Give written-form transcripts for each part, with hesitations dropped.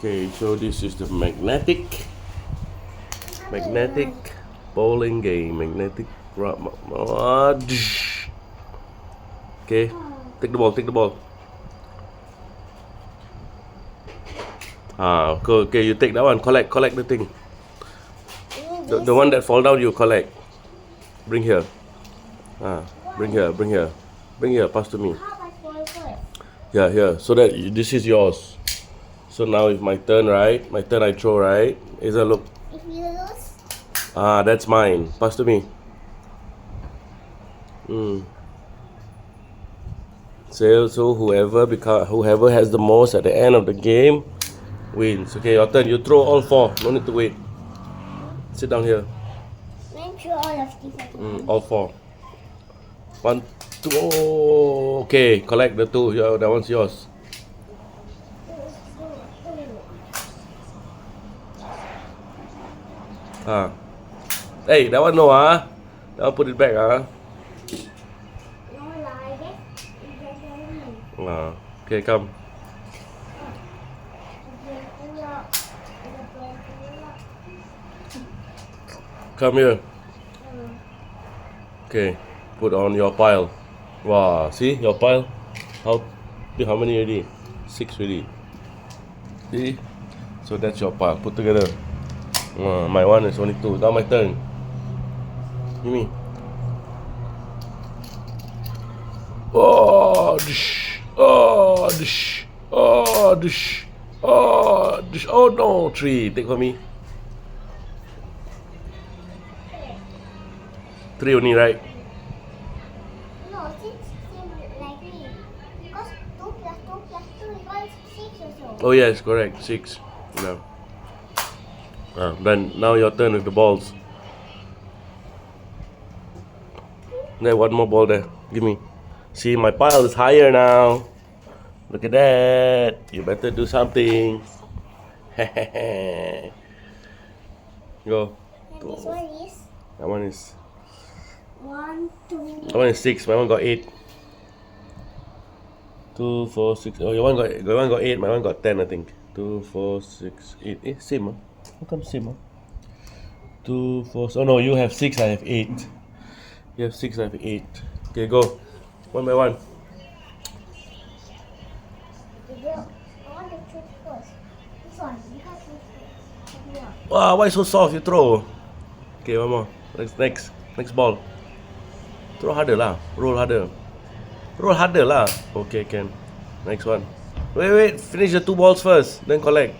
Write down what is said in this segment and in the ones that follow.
Okay, so this is the magnetic bowling game. Okay, take the ball. Okay, you take that one. Collect the thing. The one that fall down, you collect. Bring here. Bring here. Pass to me. Yeah, here. So that this is yours. So now it's my turn, right? My turn. I throw, right? Azel, look. If you lose, That's mine. Pass to me. So whoever has the most at the end of the game wins. Okay, your turn. You throw all four. No need to wait. Sit down here. make sure all of these are All four. 1, 2. Oh, okay, collect the two. Yeah, that one's yours. Hey, that one no That one put it back no lie. Okay, come. Come here. Okay, put on your pile. Wow, see your pile? How many already? 6 already. See? So that's your pile. Put together. My one is only 2. Now my turn. Give me. Oh, dish. Oh, dish. Oh, dish. Oh, dish. Oh no, 3. Take for me. 3 only, right? No, 6 seem like me. Because 2 plus 2 plus 2 equals 6 or so. Oh yes, correct. 6. No. Then now your turn with the balls. There, one more ball there. Give me. See, my pile is higher now. Look at that. You better do something. Go. And this one is That one is. 1, 2. That one is 6. My one got 8. 2, 4, 6. Oh, your one got 8. My one got 10, I think. 2, 4, 6, 8. Same. How come same? 2, 4. Oh no, you have 6. I have 8. You have 6. I have 8. Okay, go. One by one. I want to choose first. This one. You have to choose first. Wow, why so soft? You throw. Okay, one more. Next ball. Throw harder lah. Roll harder lah. Okay, can. Next one. Wait. Finish the 2 balls first. Then collect.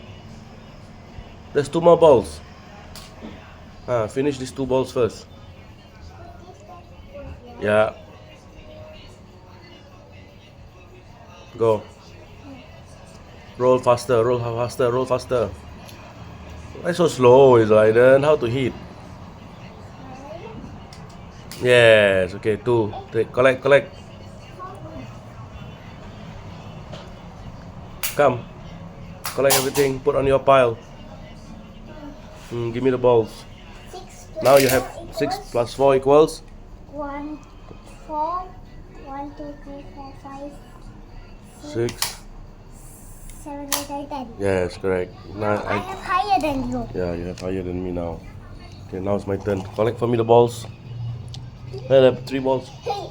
There's 2 more balls. Finish these 2 balls first. Yeah. Go. Roll faster. Why so slow, is Aiden? How to hit? Yes. Okay, 2. Take, collect. Come. Collect everything. Put on your pile. Give me the balls. 6 Now you have 6 plus 4 equals 1, 4. 1, 2, 3, 4, 5, 6. 7, 8, 9, 10. Yes, correct. Now I have higher than you. Yeah, you have higher than me now. Okay, now it's my turn. Collect for me the balls. I have 3 balls. Hey.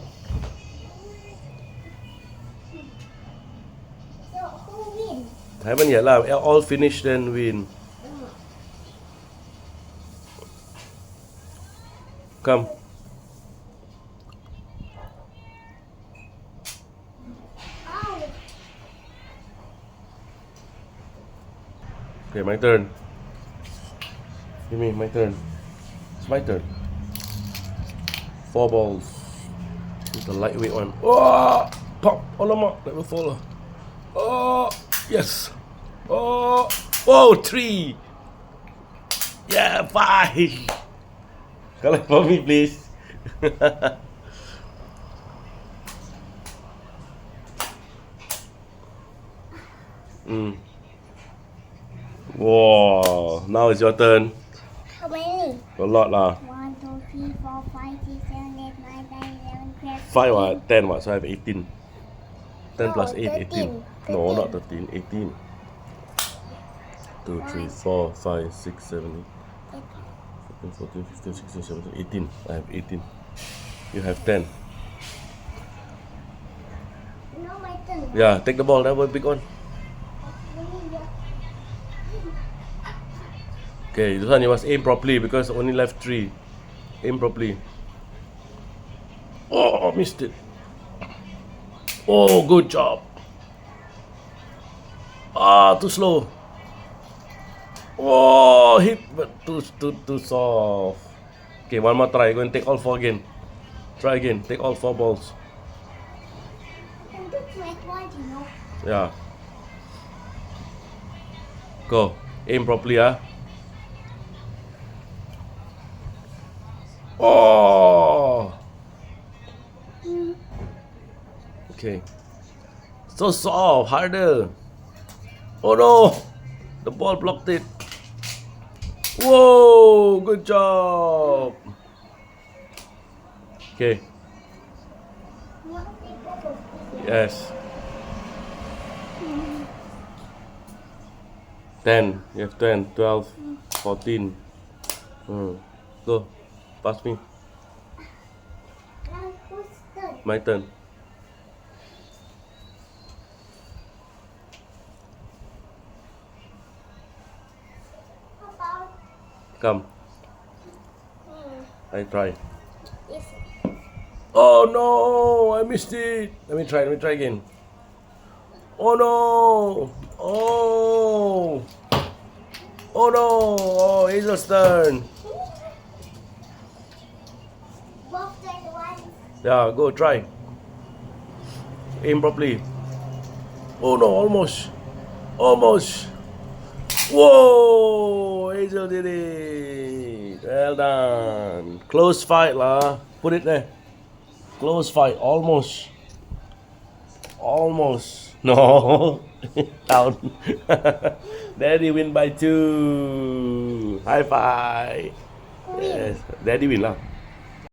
So who wins? Haven't yet lah. All finished then win. Come. Okay, my turn. Give me my turn. It's my turn. 4 balls. It's the lightweight one. Oh, pop. Alamak, let me fall. Oh, yes. Oh, 3. Yeah, 5. Collect for me, please. Wow, now it's your turn. How many? A lot lah. 1, 2, 3, 4, 5, 6, 7, 8, 9, 10, 11, 12. 5 what? 10 what? So I have 18. 10 No, plus 8, 18. 13. No, not 13, 18. 2, 3, 4, 5, 6, 7, 8, 14, 15, 16, 17, 18. I have 18. You have 10. No, my turn. Yeah, take the ball. That one big one. Okay, this one you must aim properly because only left 3. Aim properly. Oh, missed it. Oh, good job. Ah, too slow. Oh, hit but too soft. Okay, one more try. Go and take all 4 again. Try again. Take all 4 balls. And that's my point, you know. Yeah. Go. Aim properly, ah. Oh. Okay. So soft. Harder. Oh no. The ball blocked it. Whoa. Good job. Okay. Yes. 10. You have 10, 12, 14. Go. Pass me. Now who's turn? My turn. How about Come. I try. this? Oh no! I missed it. Let me try again. Oh no! Oh! Oh no! Oh, Azel's turn. Both turn once. Yeah, go try. Aim properly. Oh no, almost. Almost. Whoa! Azel did it. Well done. Close fight lah. Put it there. Close fight. Almost. Almost. No. Down. Daddy win by 2. High five. Yes. Daddy win lah.